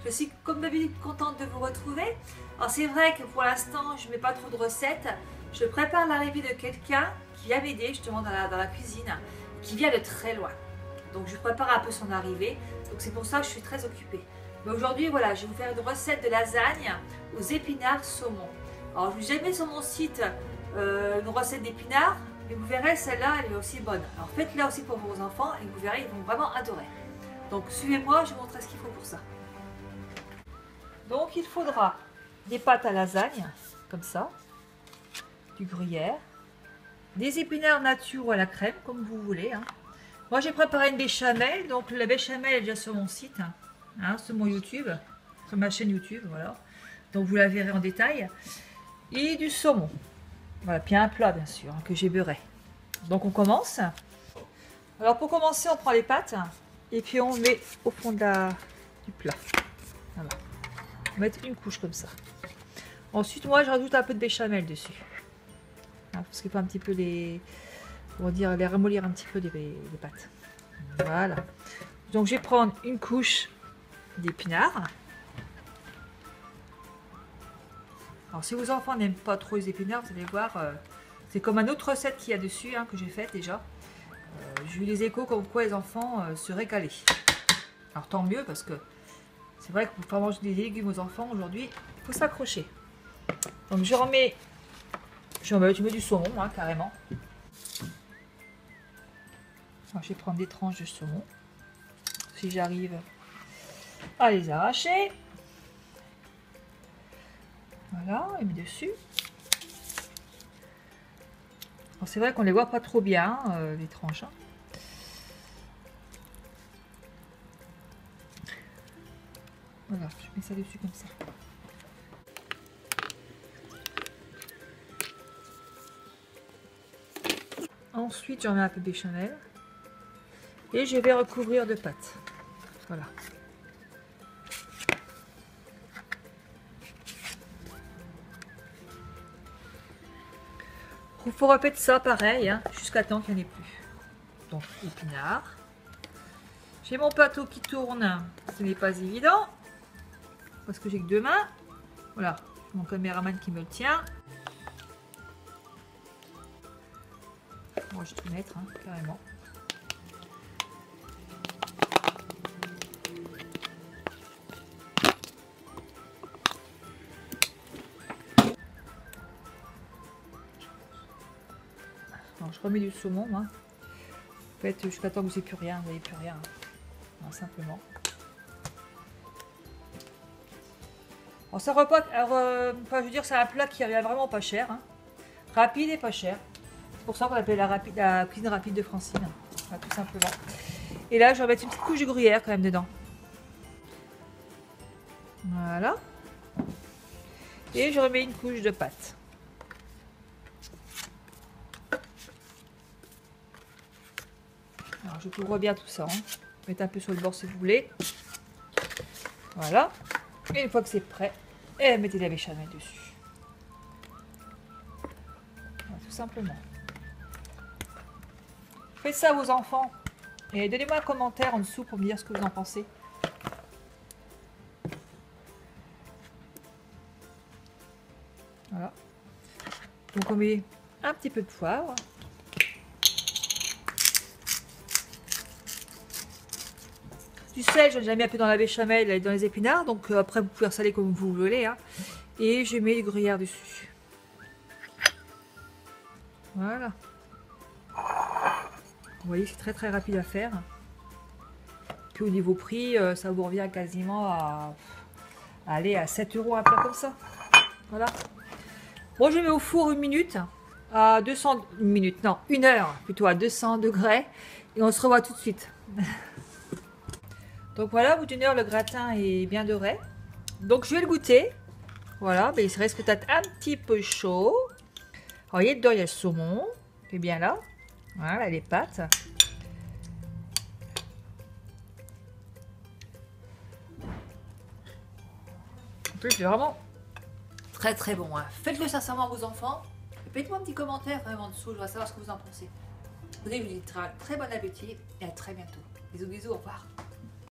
Je suis comme d'habitude contente de vous retrouver. Alors c'est vrai que pour l'instant je ne mets pas trop de recettes. Je prépare l'arrivée de quelqu'un qui vient m'aider justement dans la cuisine, qui vient de très loin. Donc je prépare un peu son arrivée. Donc c'est pour ça que je suis très occupée. Mais aujourd'hui voilà, je vais vous faire une recette de lasagne aux épinards saumon. Alors je vous ai mis sur mon site une recette d'épinards. Et vous verrez, celle-là, elle est aussi bonne. Alors faites-la aussi pour vos enfants et vous verrez, ils vont vraiment adorer. Donc suivez-moi, je vous montrerai ce qu'il faut pour ça. Donc il faudra des pâtes à lasagne, comme ça, du gruyère, des épinards nature ou à la crème, comme vous voulez. Hein. Moi j'ai préparé une béchamel, donc la béchamel est déjà sur mon site, hein, sur mon YouTube, sur ma chaîne YouTube, voilà. Donc vous la verrez en détail. Et du saumon. Voilà, puis un plat bien sûr, que j'ai beurré. Donc on commence. Alors pour commencer, on prend les pâtes et puis on met au fond du plat. Voilà. On va mettre une couche comme ça. Ensuite, moi je rajoute un peu de béchamel dessus. Parce qu'il faut un petit peu les ramollir un petit peu les pâtes. Voilà. Donc je vais prendre une couche d'épinards. Alors si vos enfants n'aiment pas trop les épinards, vous allez voir, c'est comme une autre recette qu'il y a dessus, que j'ai faite déjà. J'ai eu les échos comme quoi les enfants se récalaient. Alors tant mieux parce que c'est vrai que pour faire manger des légumes aux enfants aujourd'hui, il faut s'accrocher. Donc je mets du saumon, carrément. Alors, je vais prendre des tranches de saumon, si j'arrive à les arracher. Voilà, et mis dessus. C'est vrai qu'on les voit pas trop bien, les tranches. Voilà, je mets ça dessus comme ça. Ensuite, j'en mets un peu de béchamel. Et je vais recouvrir de pâte. Voilà. Il faut répéter ça pareil, jusqu'à temps qu'il n'y en ait plus. Donc, épinards. J'ai mon plateau qui tourne. Ce n'est pas évident. Parce que j'ai que deux mains. Voilà. Mon caméraman qui me le tient. Moi, je vais tout mettre, carrément. Alors, je remets du saumon, moi. Faites jusqu'à temps que vous n'ayez plus rien, vous n'avez plus rien. Non, simplement. Alors, ça repas, je veux dire, c'est un plat qui revient vraiment pas cher. Rapide et pas cher. C'est pour ça qu'on appelle la cuisine rapide de Francine. Voilà, tout simplement. Et là, je vais mettre une petite couche de gruyère quand même dedans. Voilà. Et je remets une couche de pâte. Alors, je couvre bien tout ça. Mettez un peu sur le bord si vous voulez. Voilà. Et une fois que c'est prêt, mettez la béchamel dessus. Voilà, tout simplement. Faites ça à vos enfants. Et donnez-moi un commentaire en dessous pour me dire ce que vous en pensez. Voilà. Donc on met un petit peu de poivre. Du sel, j'en ai déjà mis un peu dans la béchamel et dans les épinards. Donc après, vous pouvez saler comme vous voulez. Et je mets les gruyères dessus. Voilà. Vous voyez, c'est très très rapide à faire. Puis au niveau prix, ça vous revient quasiment à aller à 7 € un plat comme ça. Voilà. Bon, je mets au four une minute à 200, une minute, non, 1 heure plutôt à 200 degrés. Et on se revoit tout de suite. Donc voilà, au bout d'1 heure, le gratin est bien doré. Donc je vais le goûter. Voilà, mais il reste peut-être un petit peu chaud. Alors, vous voyez, dedans, il y a le saumon. C'est bien là. Voilà, les pâtes. En plus, c'est vraiment très très bon. Faites-le sincèrement à vos enfants. Faites-moi un petit commentaire en dessous. Je voudrais savoir ce que vous en pensez. Je vous dis très bon appétit et à très bientôt. Bisous, bisous, au revoir.